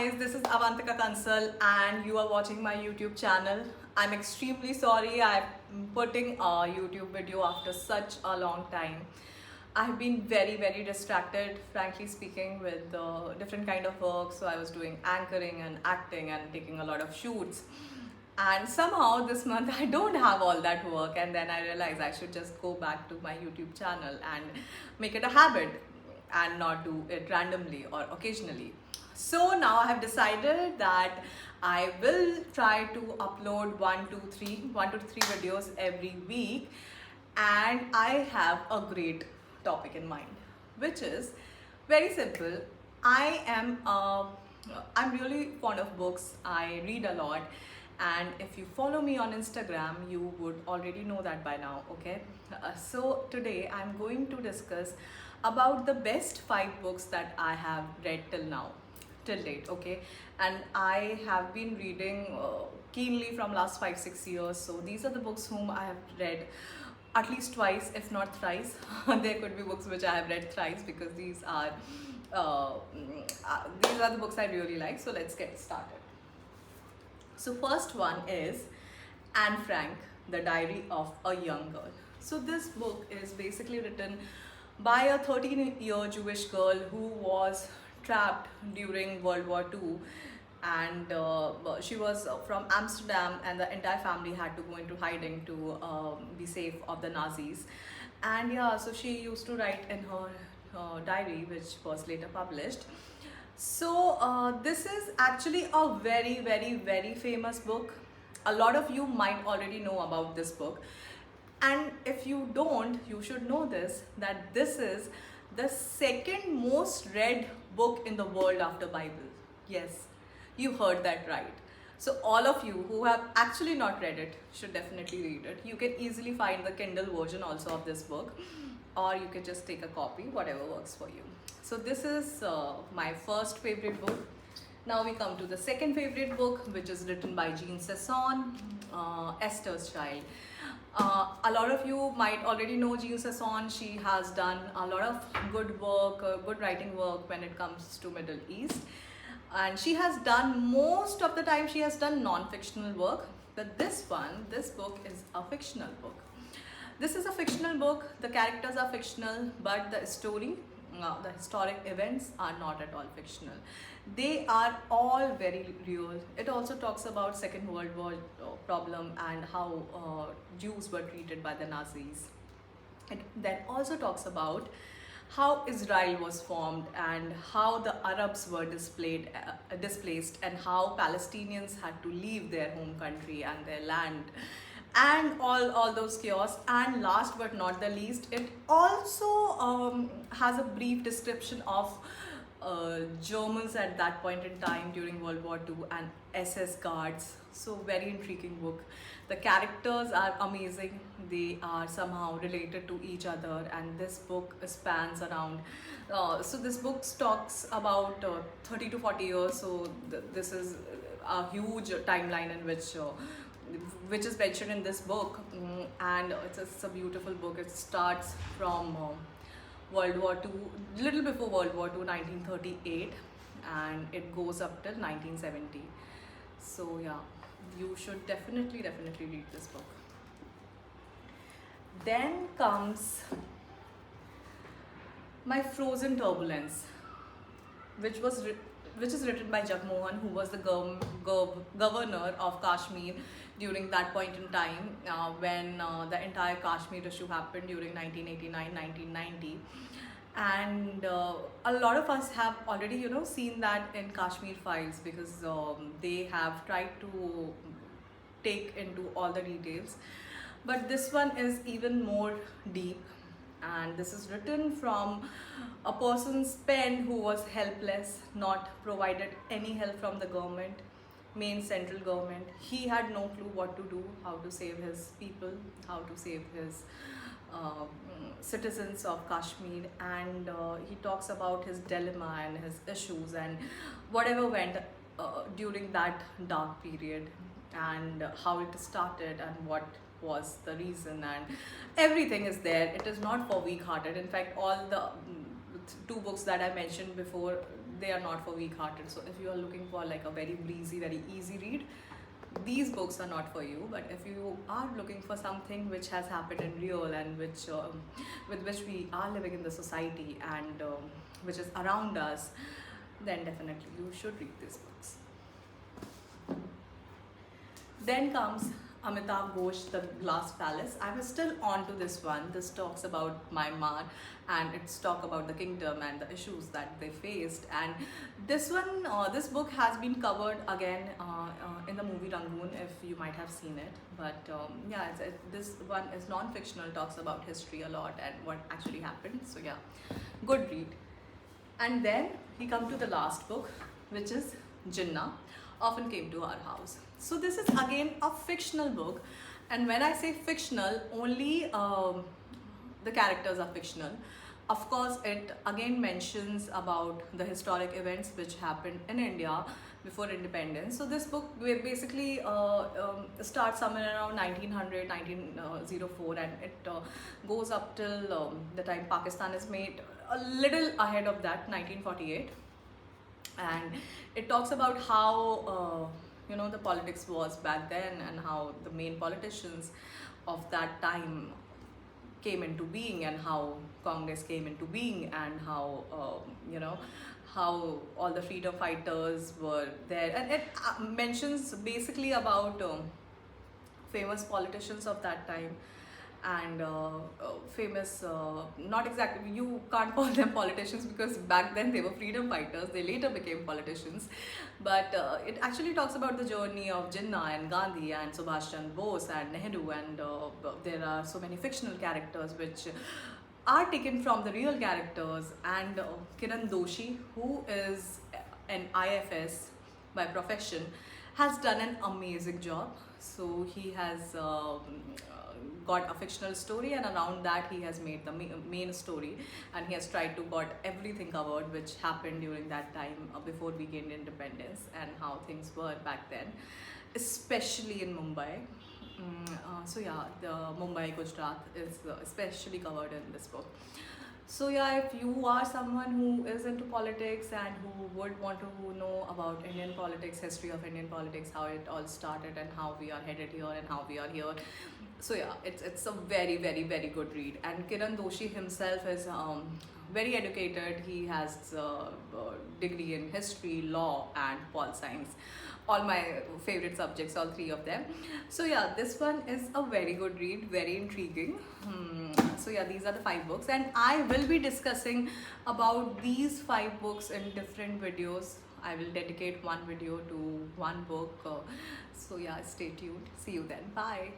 guys, this is Avantika Kansal and you are watching my YouTube channel. I'm extremely sorry I'm putting a YouTube video after such a long time. I've been very distracted, frankly speaking, with different kind of work. So I was doing anchoring and acting and taking a lot of shoots. And somehow this month I don't have all that work, and then I realized I should just go back to my YouTube channel and make it a habit and not do it randomly or occasionally. So now I have decided that I will try to upload one to three videos every week, and I have a great topic in mind, which is very simple. I'm really fond of books. I read a lot, and if you follow me on Instagram, you would already know that by now. Okay, so today I'm going to discuss about the best 5 books that I have read till date. Okay, and I have been reading keenly from last 5-6 years. So these are the books whom I have read at least twice, if not thrice. There could be books which I have read thrice, because these are the books I really like. So let's get started. So first one is Anne Frank, The Diary of a Young Girl. So this book is basically written by a 13-year Jewish girl who was trapped during World War II, and she was from Amsterdam, and the entire family had to go into hiding to be safe of the Nazis. And yeah, so she used to write in her diary, which was later published. So this is actually a very famous book. A lot of you might already know about this book, and if you don't, you should know this, that this is the second most read book in the world after Bible. Yes, you heard that right. So all of you who have actually not read it should definitely read it. You can easily find the Kindle version also of this book, or you can just take a copy, whatever works for you. So this is my first favorite book. Now we come to the second favorite book, which is written by Jean, Ester's Child. A lot of you might already know Jean. She has done a lot of good work, good writing work when it comes to Middle East. And she has done, most of the time she has done non-fictional work. But this book is a fictional book. This is a fictional book, the characters are fictional, but the story, the historic events are not at all fictional. They are all very real. It also talks about Second World War problem and how Jews were treated by the Nazis. It then also talks about how Israel was formed and how the Arabs were displaced, and how Palestinians had to leave their home country and their land, and all those chaos. And last but not the least, it also has a brief description of Germans at that point in time during World War II and SS guards. So very intriguing book. The characters are amazing. They are somehow related to each other, and this book spans around so this book talks about 30 to 40 years. So this is a huge timeline in which is mentioned in this book. And it's a beautiful book. It starts from World War II, little before World War II, 1938, and it goes up till 1970. So yeah, you should definitely read this book. Then comes my Frozen Turbulence, which is written by Jagmohan, who was the governor of Kashmir during that point in time, when the entire Kashmir issue happened during 1989-1990. And a lot of us have already seen that in Kashmir Files, because they have tried to take into all the details. But this one is even more deep, and this is written from a person's pen who was helpless, not provided any help from the government, main central government. He had no clue what to do, how to save his people, how to save his citizens of Kashmir. And he talks about his dilemma and his issues and whatever went during that dark period, and how it started and what was the reason, and everything is there. It is not for weak hearted. In fact, all the 2 books that I mentioned before, they are not for weak hearted. So if you are looking for like a very breezy, very easy read, these books are not for you. But if you are looking for something which has happened in real, and which with which we are living in the society, and which is around us, then definitely you should read these books. Then comes Amitabh Ghosh, The Glass Palace. I was still on to this one. This talks about Myanmar, and it's talk about the kingdom and the issues that they faced. And this one, this book has been covered again in the movie Rangoon, if you might have seen it. But yeah, this one is non-fictional, talks about history a lot and what actually happened. So yeah, good read. And then we come to the last book, which is Jinnah, Often Came to Our House. So this is again a fictional book, and when I say fictional, only the characters are fictional. Of course, it again mentions about the historic events which happened in India before independence. So this book basically starts somewhere around 1900, 1904, and it goes up till the time Pakistan is made, a little ahead of that, 1948. And it talks about how the politics was back then, and how the main politicians of that time came into being, and how Congress came into being, and how how all the freedom fighters were there. And it mentions basically about famous politicians of that time, and famous, not exactly, you can't call them politicians because back then they were freedom fighters, they later became politicians. But it actually talks about the journey of Jinnah and Gandhi and Subhash Chandra Bose and Nehru, and there are so many fictional characters which are taken from the real characters. And Kiran Doshi, who is an IFS by profession, has done an amazing job. So he has got a fictional story, and around that he has made the main story, and he has tried to got everything covered which happened during that time before we gained independence, and how things were back then, especially in Mumbai. So yeah, the Mumbai, Gujarat is especially covered in this book. So yeah, if you are someone who is into politics and who would want to know about Indian politics, history of Indian politics, how it all started and how we are headed here and how we are here, so yeah, it's a very, very, very good read. And Kiran Doshi himself is very educated. He has a degree in history, law, and pol science. All my favorite subjects, all three of them. So yeah, this one is a very good read, very intriguing. So yeah, these are the 5 books, and I will be discussing about these 5 books in different videos. I will dedicate one video to one book. So yeah, stay tuned. See you then. Bye.